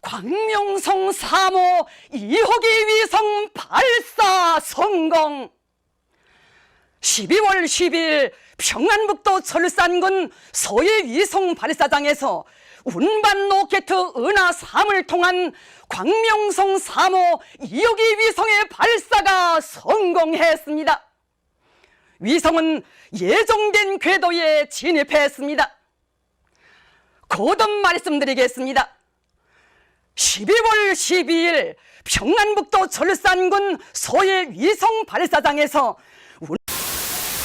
광명성 3호 2호기 위성 발사 성공. 12월 10일 평안북도 철산군 소해 위성 발사장에서 운반 로켓 은하 3을 통한 광명성 3호 2호기 위성의 발사가 성공했습니다. 위성은 예정된 궤도에 진입했습니다. 거듭 말씀드리겠습니다. 12월 12일 평안북도 철산군 소해 위성 발사장에서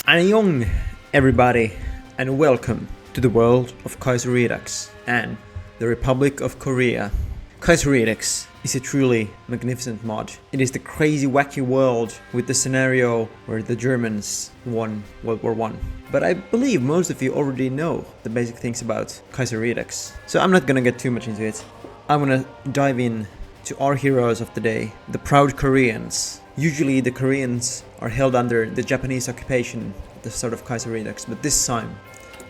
Annyeong everybody and welcome to the world of Kaiserredux and the Republic of Korea. Kaiserredux is a truly magnificent mod. It is the crazy wacky world with the scenario where the Germans won World War I. But I believe most of you already know the basic things about Kaiserredux, so I'm not gonna get too much into it. I'm gonna dive in to our heroes of the day, the proud Koreans. Usually the Koreans are held under the Japanese occupation at the start of Kaiserredux, but this time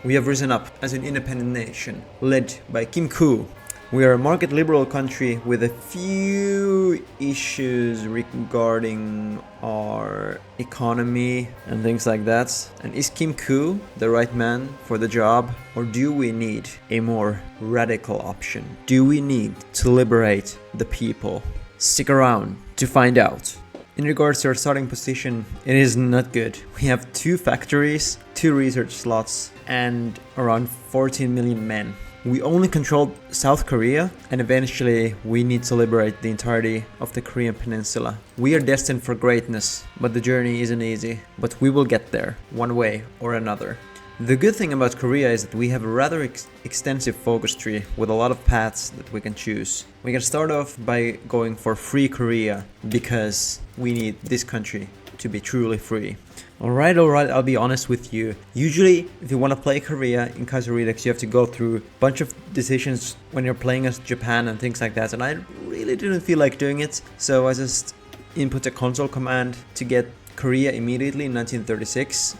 we have risen up as an independent nation led by Kim Koo. We are a market liberal country with a few issues regarding our economy and things like that. And is Kim Koo the right man for the job? Or do we need a more radical option? Do we need to liberate the people? Stick around to find out. In regards to our starting position, it is not good. We have 2 factories, 2 research slots, and around 14 million men. We only control South Korea, and eventually we need to liberate the entirety of the Korean peninsula. We are destined for greatness, but the journey isn't easy. But we will get there, one way or another. The good thing about Korea is that we have a rather extensive focus tree with a lot of paths that we can choose. We can start off by going for free Korea because we need this country to be truly free. Alright, I'll be honest with you. Usually, if you want to play Korea in Kaiserredux, you have to go through a bunch of decisions when you're playing as Japan and things like that, and I really didn't feel like doing it, so I just input a console command to get Korea immediately in 1936.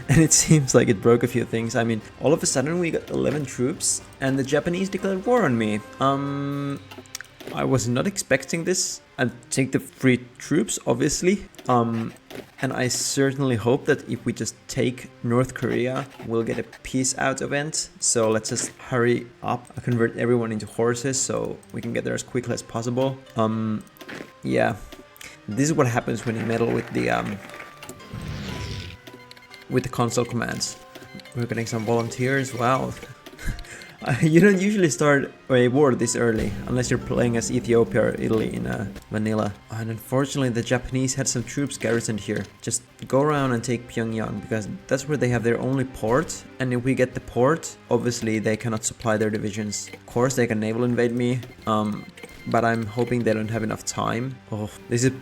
And it seems like it broke a few things. I mean, all of a sudden we got 11 troops and the Japanese declared war on me. I was not expecting this. I'd take the free troops, obviously. And I certainly hope that if we just take North Korea, we'll get a peace out event. So let's just hurry up, convert everyone into horses so we can get there as quickly as possible. Yeah. This is what happens when you meddle with the console commands. We're getting some volunteers. Wow. You don't usually start a war this early unless you're playing as Ethiopia or Italy in Manila. And unfortunately the Japanese had some troops garrisoned here. Just go around and take Pyongyang because that's where they have their only port. And if we get the port, obviously they cannot supply their divisions. Of course they can naval invade me, but I'm hoping they don't have enough time. Oh, this is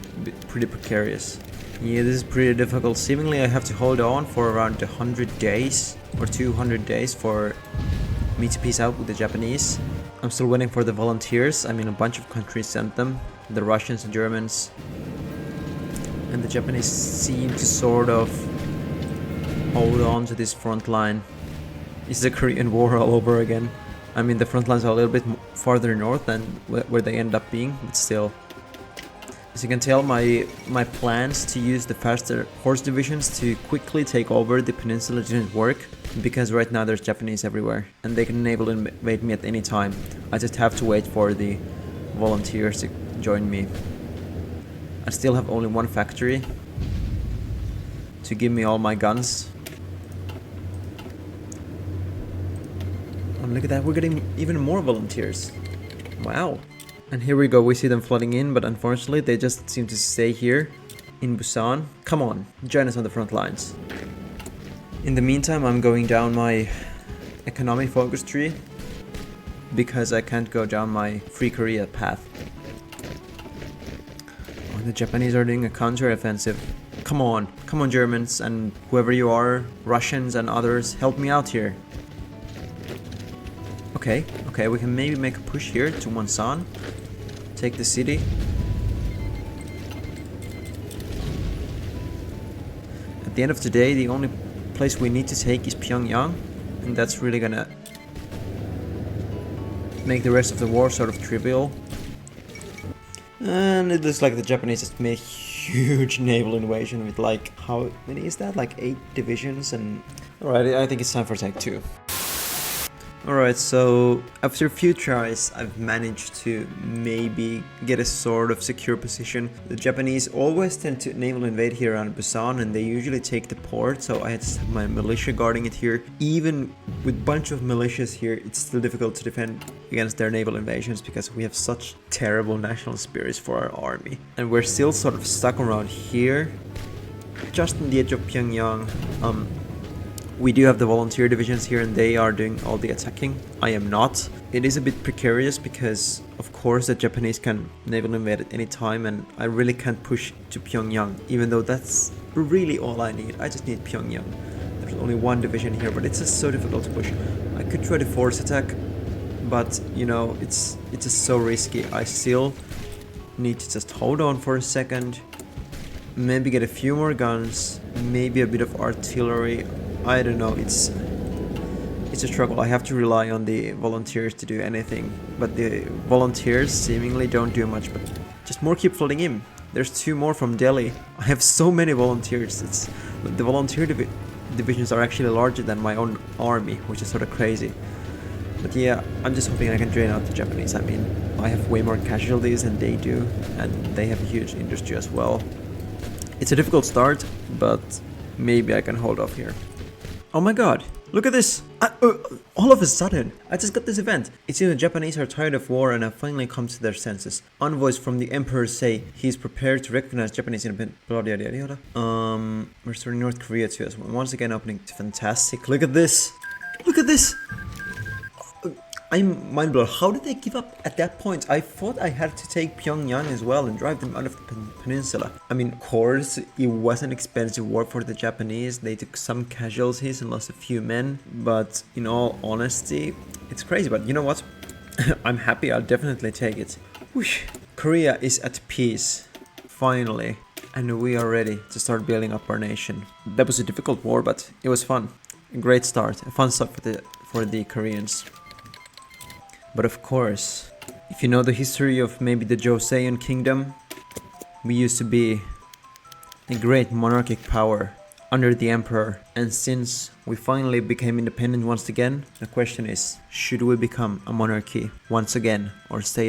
pretty precarious. Yeah, this is pretty difficult. Seemingly I have to hold on for around 100 days or 200 days for me to peace out with the Japanese. I'm still waiting for the volunteers. I mean, a bunch of countries sent them. The Russians, the Germans, and the Japanese seem to sort of hold on to this front line. It's the Korean War all over again. I mean, the front lines are a little bit farther north than where they end up being, but still. As you can tell, my plans to use the faster horse divisions to quickly take over the peninsula didn't work, because right now there's Japanese everywhere, and they can enable and invade me at any time. I just have to wait for the volunteers to join me. I still have only 1 factory to give me all my guns. And look at that, we're getting even more volunteers. Wow. And here we go, we see them flooding in, but unfortunately they just seem to stay here in Busan. Come on, join us on the front lines. In the meantime, I'm going down my economy focus tree because I can't go down my free Korea path. Oh, the Japanese are doing a counter-offensive. Come on Germans and whoever you are, Russians and others, help me out here. Okay, we can maybe make a push here to Wonsan. Take the city. At the end of the day, the only place we need to take is Pyongyang, and that's really gonna make the rest of the war sort of trivial. And it looks like the Japanese just made a huge naval invasion with like, how many is that? Like 8 divisions and... Alright, I think it's time for Tank 2. Alright, so after a few tries, I've managed to maybe get a sort of secure position. The Japanese always tend to naval invade here around Busan, and they usually take the port, so I had to have my militia guarding it here. Even with a bunch of militias here, it's still difficult to defend against their naval invasions because we have such terrible national spirits for our army. And we're still sort of stuck around here, just on the edge of Pyongyang. We do have the volunteer divisions here and they are doing all the attacking. I am not. It is a bit precarious because of course the Japanese can naval invade at any time and I really can't push to Pyongyang, even though that's really all I need. I just need Pyongyang. There's only one division here, but it's just so difficult to push. I could try to force attack, but you know, it's just so risky. I still need to just hold on for a second, maybe get a few more guns, maybe a bit of artillery. I don't know, it's a struggle. I have to rely on the volunteers to do anything, but the volunteers seemingly don't do much, but just more keep flooding in. There's 2 more from Delhi. I have so many volunteers. The volunteer divisions are actually larger than my own army, which is sort of crazy. But yeah, I'm just hoping I can drain out the Japanese. I mean, I have way more casualties than they do, and they have a huge industry as well. It's a difficult start, but maybe I can hold off here. Oh my god, look at this! All of a sudden, I just got this event. It seems the Japanese are tired of war and have finally come to their senses. Envoys from the Emperor say he's prepared to recognize Japanese independence. Restoring North Korea to us. Once again opening. Fantastic. Look at this! Look at this! I'm mind blown. How did they give up at that point? I thought I had to take Pyongyang as well and drive them out of the peninsula. I mean, of course, it was an expensive war for the Japanese. They took some casualties and lost a few men. But in all honesty, it's crazy. But you know what? I'm happy. I'll definitely take it. Whoosh. Korea is at peace. Finally. And we are ready to start building up our nation. That was a difficult war, but it was fun. A great start. A fun start for the Koreans. But of course, if you know the history of maybe the Joseon kingdom, we used to be a great monarchic power under the emperor. And since we finally became independent once again, the question is, should we become a monarchy once again or stay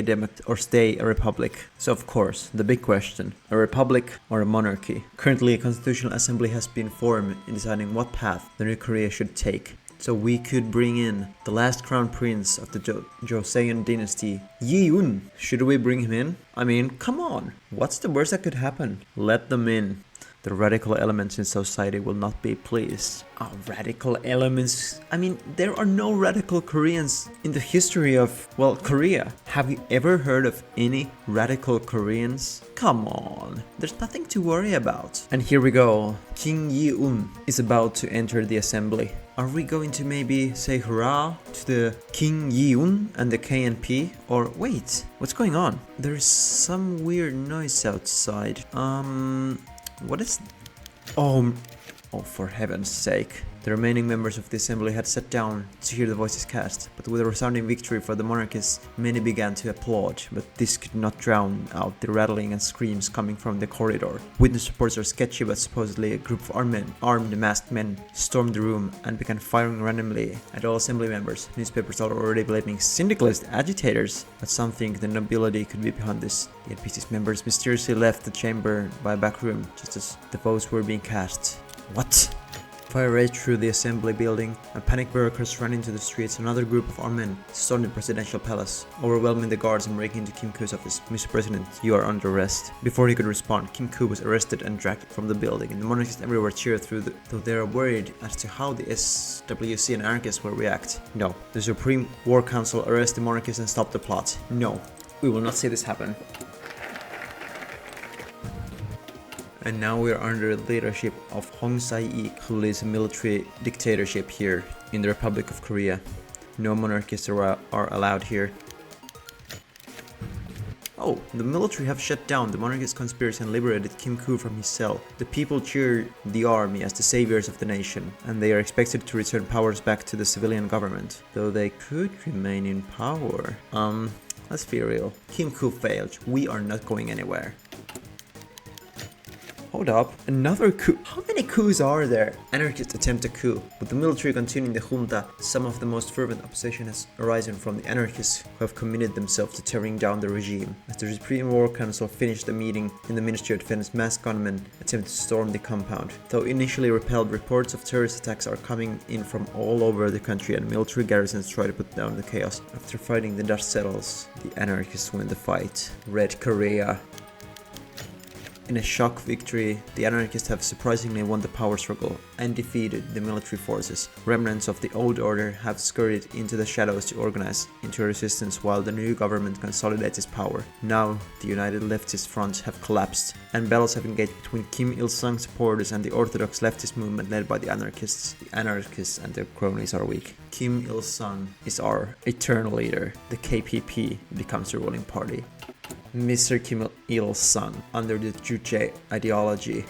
a republic? So of course, the big question, a republic or a monarchy? Currently, a constitutional assembly has been formed in deciding what path the new Korea should take. So we could bring in the last crown prince of the Joseon dynasty, Yi-un. Should we bring him in? I mean, come on. What's the worst that could happen? Let them in. The radical elements in society will not be pleased. Oh, radical elements. I mean, there are no radical Koreans in the history of, well, Korea. Have you ever heard of any radical Koreans? Come on, there's nothing to worry about. And here we go. King Yi-un is about to enter the assembly. Are we going to maybe say hurrah to the King Yi-un and the KNP? Or wait, what's going on? There's some weird noise outside. What is... Oh, for heaven's sake. The remaining members of the assembly had sat down to hear the voices cast, but with a resounding victory for the monarchists, many began to applaud, but this could not drown out the rattling and screams coming from the corridor. Witness reports are sketchy, but supposedly a group of armed masked men stormed the room and began firing randomly at all assembly members. Newspapers are already blaming syndicalist agitators, but some think the nobility could be behind this. The NPC's members mysteriously left the chamber by a back room, just as the votes were being cast. What? Fire raged through the assembly building, and panicked workers ran into the streets. Another group of armed men stormed the presidential palace, overwhelming the guards and breaking into Kim Koo's office. Mr. President, you are under arrest. Before he could respond, Kim Koo was arrested and dragged from the building, and the monarchists everywhere cheered through though they are worried as to how the SWC and anarchists will react. No. The Supreme War Council arrest the monarchists and stop the plot. No. We will not see this happen. And now we are under the leadership of Hong Sai-ik, who leads a military dictatorship here in the Republic of Korea. No monarchists are allowed here. Oh, the military have shut down the monarchist conspiracy and liberated Kim Koo from his cell. The people cheer the army as the saviors of the nation, and they are expected to return powers back to the civilian government, though they could remain in power. Let's be real. Kim Koo failed. We are not going anywhere. Hold up, another coup. How many coups are there? Anarchists attempt a coup. With the military continuing the junta, some of the most fervent opposition has arisen from the anarchists who have committed themselves to tearing down the regime. As the Supreme War Council finished the meeting in the Ministry of Defense, masked gunmen attempt to storm the compound. Though initially repelled, reports of terrorist attacks are coming in from all over the country, and military garrisons try to put down the chaos. After fighting, the dust settles. The anarchists win the fight. Red Korea. In a shock victory, the anarchists have surprisingly won the power struggle and defeated the military forces. Remnants of the old order have scurried into the shadows to organize into a resistance while the new government consolidates its power. Now, the United Leftist Front have collapsed, and battles have engaged between Kim Il-sung supporters and the orthodox leftist movement led by the anarchists. The anarchists and their cronies are weak. Kim Il-sung is our eternal leader. The KPP becomes the ruling party. Mr. Kim Il-sung, under the Juche ideology,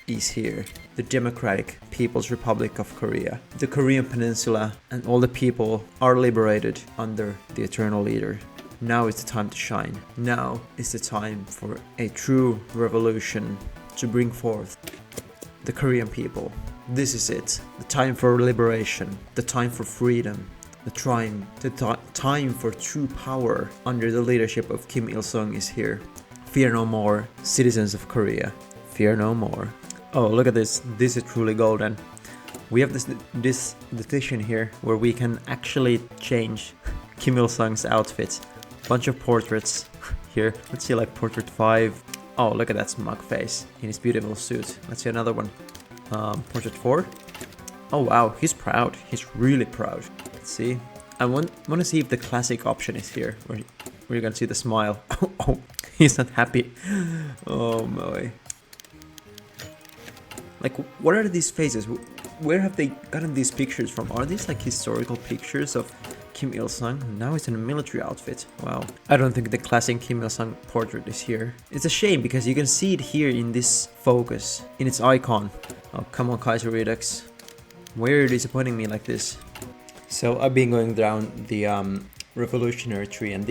is here. The Democratic People's Republic of Korea. The Korean peninsula and all the people are liberated under the eternal leader. Now is the time to shine. Now is the time for a true revolution to bring forth the Korean people. This is it. The time for liberation. The time for freedom. The time for true power under the leadership of Kim Il-sung is here. Fear no more, citizens of Korea. Fear no more. Oh, look at this. This is truly golden. We have this decision here where we can actually change Kim Il-sung's outfit. Bunch of portraits here. Let's see, like portrait 5. Oh, look at that smug face in his beautiful suit. Let's see another one. Portrait 4. Oh wow, he's proud. He's really proud. Let's see. I want to see if the classic option is here, where you can see the smile. Oh, he's not happy. Oh my. Like, what are these faces? Where have they gotten these pictures from? Are these like historical pictures of Kim Il-sung? Now he's in a military outfit. Wow. I don't think the classic Kim Il-sung portrait is here. It's a shame because you can see it here in this focus, in its icon. Oh, come on, Kaiserredux. Why are you disappointing me like this? So I've been going down the revolutionary tree, and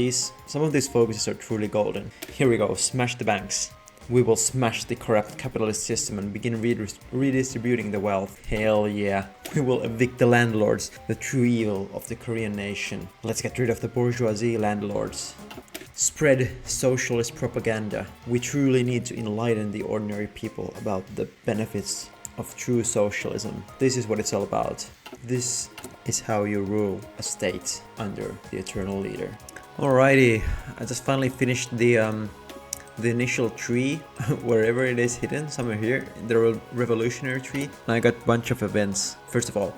some of these focuses are truly golden. Here we go, smash the banks. We will smash the corrupt capitalist system and begin redistributing the wealth. Hell yeah. We will evict the landlords, the true evil of the Korean nation. Let's get rid of the bourgeoisie landlords. Spread socialist propaganda. We truly need to enlighten the ordinary people about the benefits of true socialism. This is what it's all about. This is how you rule a state under the eternal leader. Alrighty, I just finally finished the initial tree, wherever it is hidden, somewhere here, the revolutionary tree. And I got a bunch of events. First of all,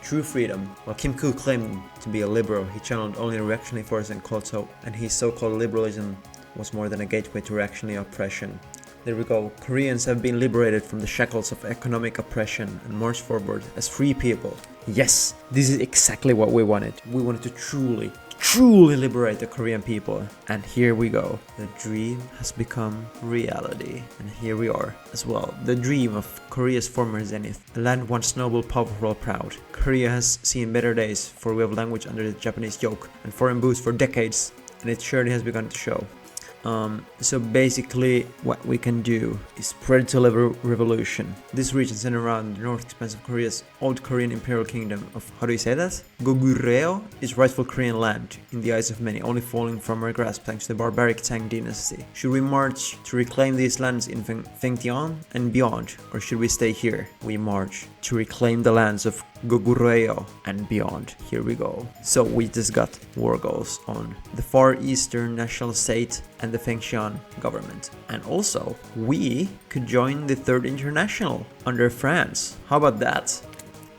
true freedom. While Kim Koo claimed to be a liberal, he channeled only reactionary forces and called and his so-called liberalism was more than a gateway to reactionary oppression. There we go. Koreans have been liberated from the shackles of economic oppression and marched forward as free people. Yes, this is exactly what we wanted. We wanted to truly liberate the Korean people. And here we go. The dream has become reality. And here we are as well. The dream of Korea's former zenith. The land once noble, powerful, proud. Korea has seen better days, for we have language under the Japanese yoke and foreign booze for decades, and it surely has begun to show. So basically what we can do is spread to revolution. This region centered around the north expanse of Korea's old Korean imperial kingdom of, how do you say that? Goguryeo is rightful Korean land, in the eyes of many, only falling from our grasp thanks to the barbaric Tang dynasty. Should we march to reclaim these lands in Fengtian and beyond, or should we stay here? We march to reclaim the lands of Goguryeo and beyond. Here we go. So we just got war goals on the Far Eastern National State and the Fengtian government. And also, we could join the Third International under France. How about that?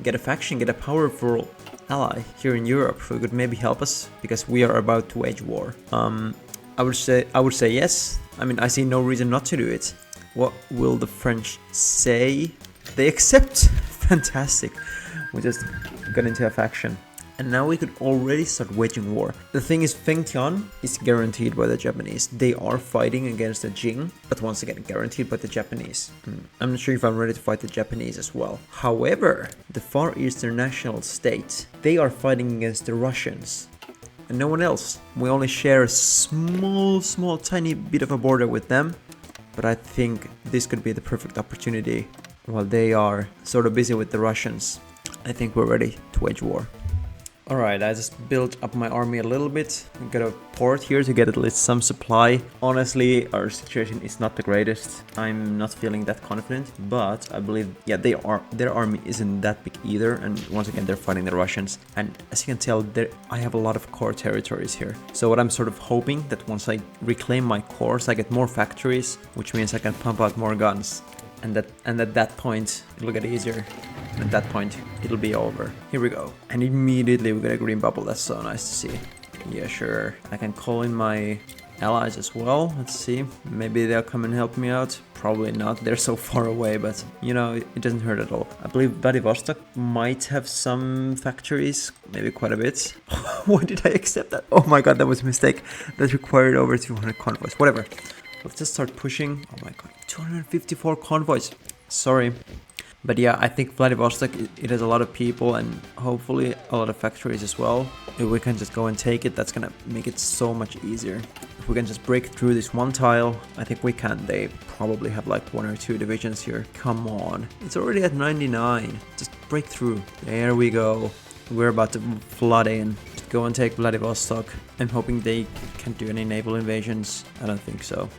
Get a faction, get a powerful ally here in Europe who could maybe help us, because we are about to wage war. I would say yes. I mean, I see no reason not to do it. What will the French say? They accept. Fantastic. We just got into a faction. And now we could already start waging war. The thing is, Fengtian is guaranteed by the Japanese. They are fighting against the Jing, but once again, guaranteed by the Japanese. I'm not sure if I'm ready to fight the Japanese as well. However, the Far Eastern National State, they are fighting against the Russians. And no one else. We only share a small, tiny bit of a border with them. But I think this could be the perfect opportunity. While they are sort of busy with the Russians, I think we're ready to wage war. Alright, I just built up my army a little bit. I got a port here to get at least some supply. Honestly, our situation is not the greatest. I'm not feeling that confident, but I believe, yeah, their army isn't that big either. And once again, they're fighting the Russians. And as you can tell, I have a lot of core territories here. So what I'm sort of hoping that once I reclaim my cores, I get more factories, which means I can pump out more guns. And at that point, it'll get easier. And at that point, it'll be over. Here we go. And immediately we get a green bubble. That's so nice to see. Yeah, sure. I can call in my allies as well. Let's see. Maybe they'll come and help me out. Probably not. They're so far away, but you know, it doesn't hurt at all. I believe Vladivostok might have some factories. Maybe quite a bit. Why did I accept that? Oh my god, that was a mistake. That required over 200 convoys. Whatever. Let's just start pushing. Oh my god, 254 convoys. Sorry. But yeah, I think Vladivostok, it has a lot of people and hopefully a lot of factories as well. If we can just go and take it, that's gonna make it so much easier. If we can just break through this one tile, I think we can. They probably have like 1 or 2 divisions here. Come on. It's already at 99. Just break through. There we go. We're about to flood in. Just go and take Vladivostok. I'm hoping they can't do any naval invasions. I don't think so.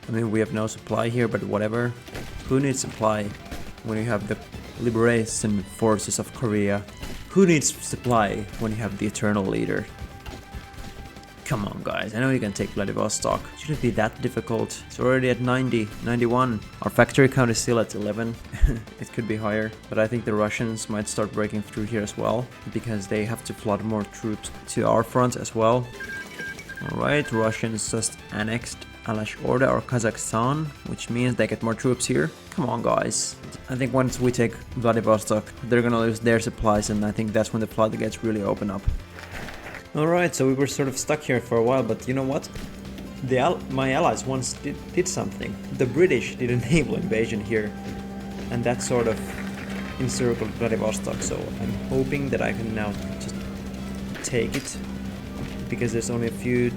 I mean, we have no supply here, but whatever. Who needs supply when you have the Liberation Forces of Korea? Who needs supply when you have the Eternal Leader? Come on, guys. I know you can take Vladivostok. Shouldn't be that difficult. It's already at 90, 91. Our factory count is still at 11. It could be higher. But I think the Russians might start breaking through here as well, because they have to flood more troops to our front as well. Alright, Russians just annexed Alash Orda or Kazakhstan, which means they get more troops here. Come on, guys. I think once we take Vladivostok, they're gonna lose their supplies, and I think that's when the floodgates really open up. Alright, so we were sort of stuck here for a while, but you know what? My allies once did something. The British did a naval invasion here, and that sort of encircled Vladivostok, so I'm hoping that I can now just take it, because there's only a few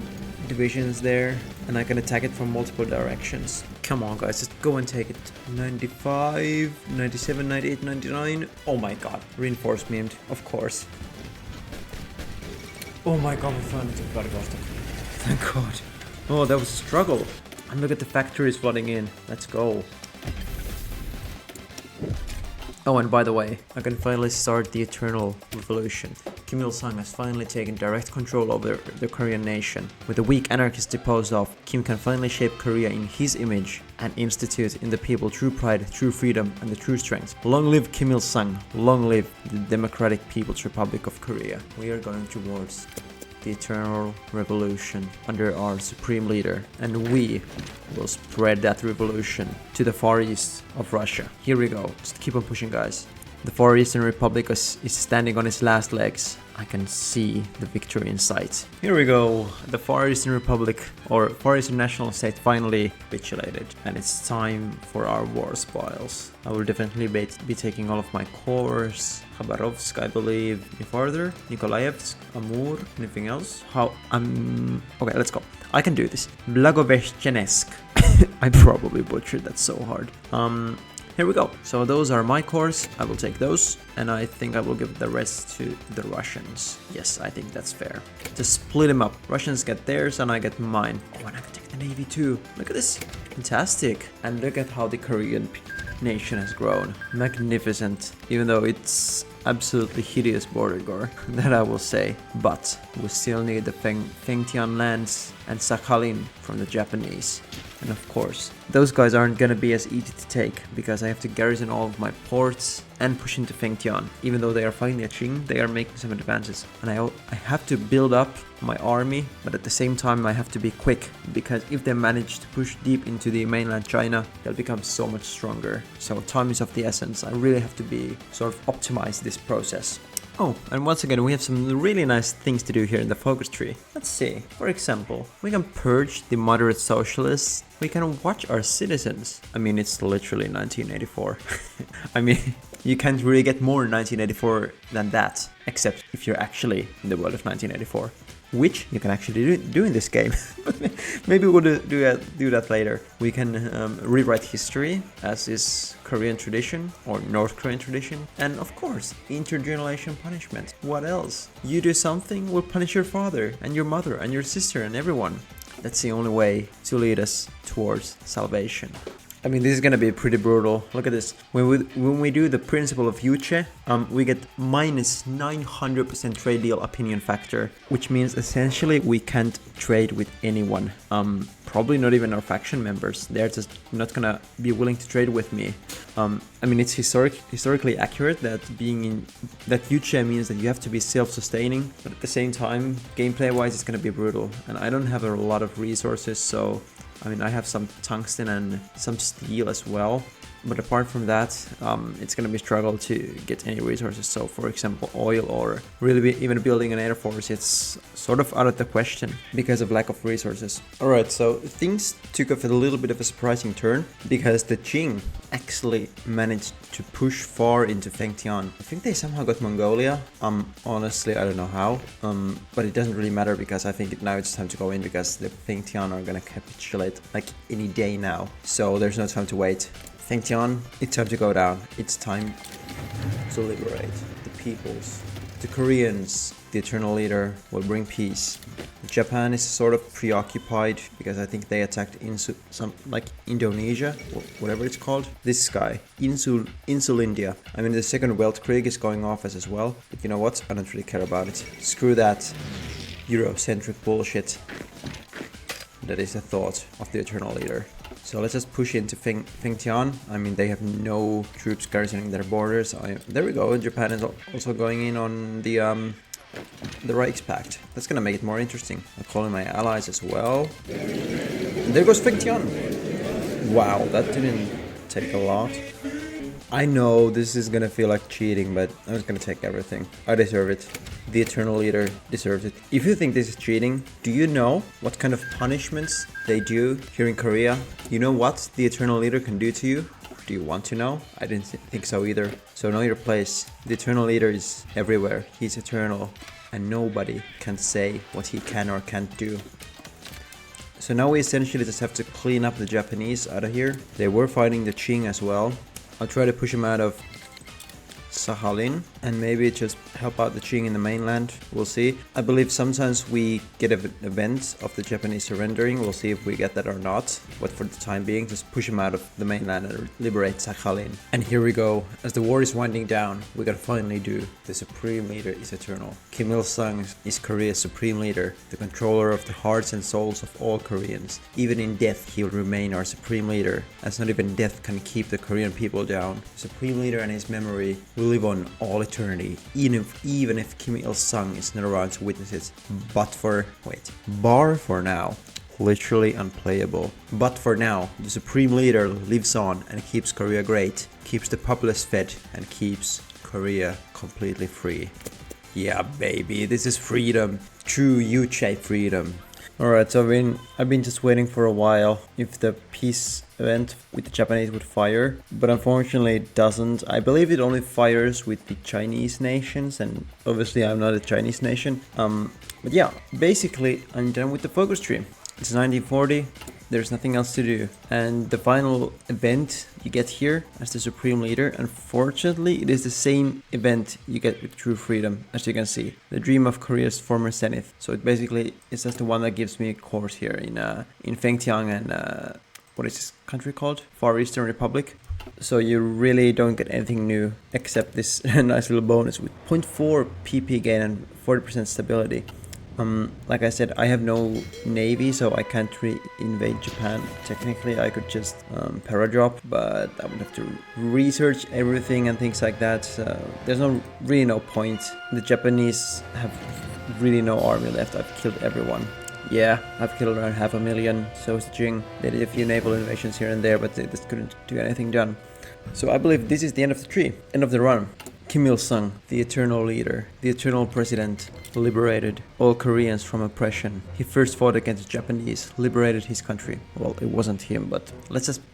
divisions there, and I can attack it from multiple directions. Come on, guys, just go and take it. 95, 97, 98, 99. Oh my god, reinforcement, of course. Oh my god, we finally took Vladivostok. Thank god. Oh, that was a struggle. And look at the factories flooding in. Let's go. Oh, and by the way, I can finally start the Eternal Revolution. Kim Il-sung has finally taken direct control over the Korean nation. With the weak anarchists deposed of, Kim can finally shape Korea in his image and institute in the people true pride, true freedom, and the true strength. Long live Kim Il-sung. Long live the Democratic People's Republic of Korea. We are going towards the Eternal Revolution under our supreme leader, and we will spread that revolution to the far east of Russia. Here we go. Just keep on pushing, guys. The Far Eastern Republic is standing on its last legs. I can see the victory in sight. Here we go. The Far Eastern Republic, or Far Eastern National State, finally capitulated, and it's time for our war spoils. I will definitely be taking all of my cores. Khabarovsk, I believe. Any farther? Nikolaevsk, Amur, anything else? Okay, let's go. I can do this. Blagoveshchenesk. I probably butchered that so hard. Here we go. So those are my cores. I will take those, and I think I will give the rest to the Russians. Yes, I think that's fair. Just split them up. Russians get theirs, and I get mine. Oh, and I can take the Navy too. Look at this. Fantastic. And look at how the Korean nation has grown. Magnificent. Even though it's absolutely hideous border gore, that I will say. But we still need the Fengtian lands and Sakhalin from the Japanese. And of course, those guys aren't gonna be as easy to take, because I have to garrison all of my ports and push into Fengtian. Even though they are fighting the Qing, they are making some advances. And I have to build up my army, but at the same time I have to be quick, because if they manage to push deep into the mainland China, they'll become so much stronger. So time is of the essence. I really have to be sort of optimize this process. Oh, and once again, we have some really nice things to do here in the focus tree. Let's see. For example, we can purge the moderate socialists. We can watch our citizens. I mean, it's literally 1984. I mean, you can't really get more 1984 than that, except if you're actually in the world of 1984. Which you can actually do in this game. Maybe we'll do that later. We can rewrite history, as is Korean tradition or North Korean tradition. And of course, intergeneration punishment. What else? You do something, we'll punish your father and your mother and your sister and everyone. That's the only way to lead us towards salvation. I mean, this is gonna be pretty brutal. Look at this. When we do the principle of Juche, we get minus 900% trade deal opinion factor, which means essentially we can't trade with anyone. Probably not even our faction members. They're just not gonna be willing to trade with me. I mean, it's historically accurate that that Juche means that you have to be self-sustaining, but at the same time, gameplay-wise, it's gonna be brutal. And I don't have a lot of resources, so I mean, I have some tungsten and some steel as well, but apart from that, it's gonna be a struggle to get any resources. So, for example, oil or really even building an air force, it's sort of out of the question because of lack of resources. Alright, so things took off a little bit of a surprising turn because the Qing actually managed to push far into Fengtian. I think they somehow got Mongolia. Honestly, I don't know how, but it doesn't really matter because I think now it's time to go in because the Fengtian are gonna capitulate like any day now. So there's no time to wait. Fengtian, it's time to go down. It's time to liberate the peoples. The Koreans, the eternal leader, will bring peace. Japan is sort of preoccupied because I think they attacked Indonesia, or whatever it's called. This guy, Insulindia. I mean, the second Weltkrieg is going off as well, but you know what? I don't really care about it. Screw that Eurocentric bullshit. That is the thought of the eternal leader. So let's just push into Fengtian. I mean, they have no troops garrisoning their borders. There we go. Japan is also going in on the Reichspakt. That's gonna make it more interesting. I'll call in my allies as well. And there goes Fengtian. Wow, that didn't take a lot. I know this is gonna feel like cheating, but I'm just gonna take everything. I deserve it. The eternal leader deserves it. If you think this is cheating, do you know what kind of punishments they do here in Korea? You know what the eternal leader can do to you? Do you want to know? I didn't think so either. So know your place. The eternal leader is everywhere. He's eternal, and nobody can say what he can or can't do. So now we essentially just have to clean up the Japanese out of here. They were fighting the Qing as well. I'll try to push him out of Sakhalin and maybe just help out the Qing in the mainland. We'll see. I believe sometimes we get an event of the Japanese surrendering. We'll see if we get that or not. But for the time being, just push him out of the mainland and liberate Sakhalin. And here we go. As the war is winding down, we gotta finally do. The supreme leader is eternal. Kim Il-sung is Korea's supreme leader, the controller of the hearts and souls of all Koreans. Even in death, he will remain our supreme leader, as not even death can keep the Korean people down. The supreme leader and his memory will live on all eternity, even if Kim Il-sung is not around to witness it. Bar for now. Literally unplayable. But for now, the supreme leader lives on and keeps Korea great, keeps the populace fed, and keeps Korea completely free. Yeah, baby, this is freedom. True Juche freedom. Alright, so I've been just waiting for a while if the peace event with the Japanese would fire, but unfortunately it doesn't. I believe it only fires with the Chinese nations, and obviously I'm not a Chinese nation. But yeah, basically I'm done with the focus tree. It's 1940, there's nothing else to do. And the final event you get here as the supreme leader, unfortunately it is the same event you get with True Freedom, as you can see. The dream of Korea's former zenith. So it basically is just the one that gives me a course here in Fengtian and what is this country called? Far Eastern Republic. So you really don't get anything new except this nice little bonus with 0.4 PP gain and 40% stability. Like I said, I have no navy, so I can't invade Japan. Technically, I could just paradrop, but I would have to research everything and things like that. So there's really no point. The Japanese have really no army left. I've killed everyone. Yeah, I've killed around 500,000, so is the Qing. They did a few naval invasions here and there, but they just couldn't do anything done. So I believe this is the end of the tree, end of the run. Kim Il-sung, the eternal leader, the eternal president, liberated all Koreans from oppression. He first fought against the Japanese, liberated his country. Well, it wasn't him, but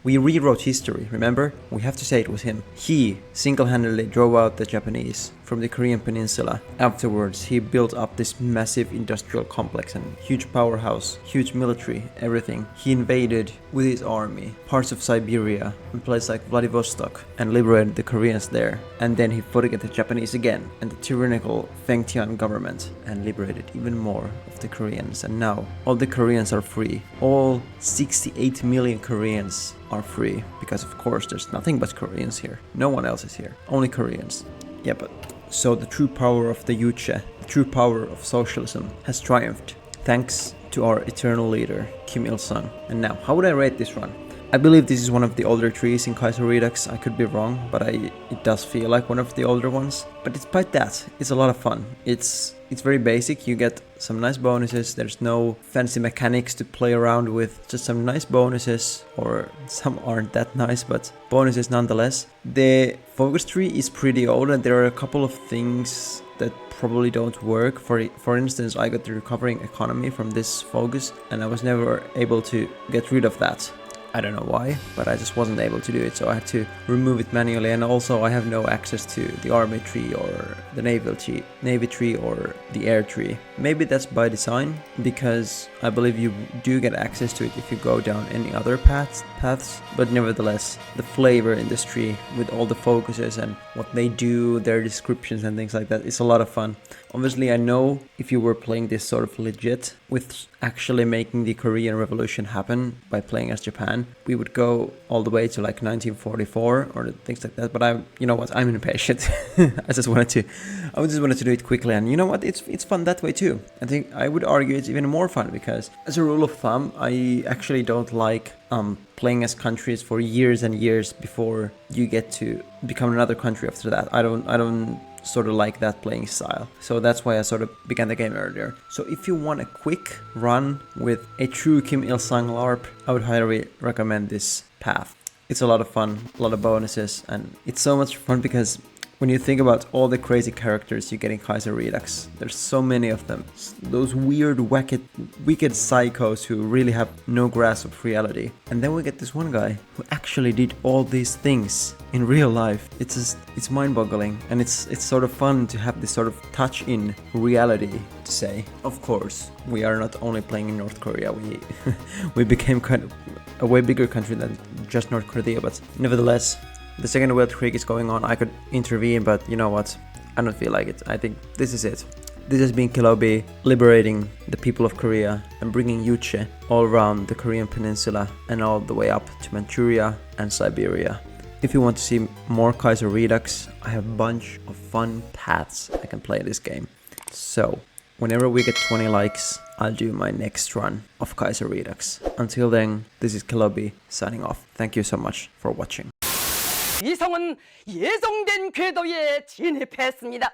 we rewrote history, remember? We have to say it was him. He single-handedly drove out the Japanese from the Korean peninsula. Afterwards, he built up this massive industrial complex and huge powerhouse, huge military, everything. He invaded with his army parts of Siberia and places like Vladivostok and liberated the Koreans there. And then he fought against the Japanese again and the tyrannical Fengtian government and liberated even more of the Koreans. And now all the Koreans are free. All 68 million Koreans are free because of course there's nothing but Koreans here. No one else is here. Only Koreans. Yeah, but so the true power of the Juche, the true power of socialism has triumphed thanks to our eternal leader, Kim Il-sung. And now, how would I rate this run? I believe this is one of the older trees in Kaiserredux. I could be wrong, but it does feel like one of the older ones. But despite that, it's a lot of fun. It's very basic. You get some nice bonuses. There's no fancy mechanics to play around with. Just some nice bonuses, or some aren't that nice, but bonuses nonetheless. The focus tree is pretty old, and there are a couple of things that probably don't work. For instance, I got the recovering economy from this focus, and I was never able to get rid of that. I don't know why, but I just wasn't able to do it, so I had to remove it manually. And also I have no access to the army tree or the navy tree or the air tree. Maybe that's by design, because I believe you do get access to it if you go down any other paths, but nevertheless, the flavor in this tree with all the focuses and what they do, their descriptions and things like that, it's a lot of fun. Obviously, I know if you were playing this sort of legit, with actually making the Korean Revolution happen by playing as Japan, we would go all the way to like 1944 or things like that. But you know what, I'm impatient. I just wanted to do it quickly, and you know what, it's fun that way too. I think I would argue it's even more fun because, as a rule of thumb, I actually don't like playing as countries for years and years before you get to become another country after that. I don't sort of like that playing style. So that's why I sort of began the game earlier. So if you want a quick run with a true Kim Il-sung LARP, I would highly recommend this path. It's a lot of fun, a lot of bonuses, and it's so much fun because when you think about all the crazy characters you get in Kaiserredux, there's so many of them. Those weird, wicked psychos who really have no grasp of reality. And then we get this one guy who actually did all these things in real life. It's mind-boggling, and it's sort of fun to have this sort of touch in reality to say. Of course, we are not only playing in North Korea. We became kind of a way bigger country than just North Korea, but nevertheless, the second World Creek is going on. I could intervene, but you know what? I don't feel like it. I think this is it. This has been Kilobi, liberating the people of Korea and bringing Juche all around the Korean peninsula and all the way up to Manchuria and Siberia. If you want to see more Kaiserredux, I have a bunch of fun paths I can play this game. So, whenever we get 20 likes, I'll do my next run of Kaiserredux. Until then, this is Kilobi signing off. Thank you so much for watching. 위성은 예정된 궤도에 진입했습니다.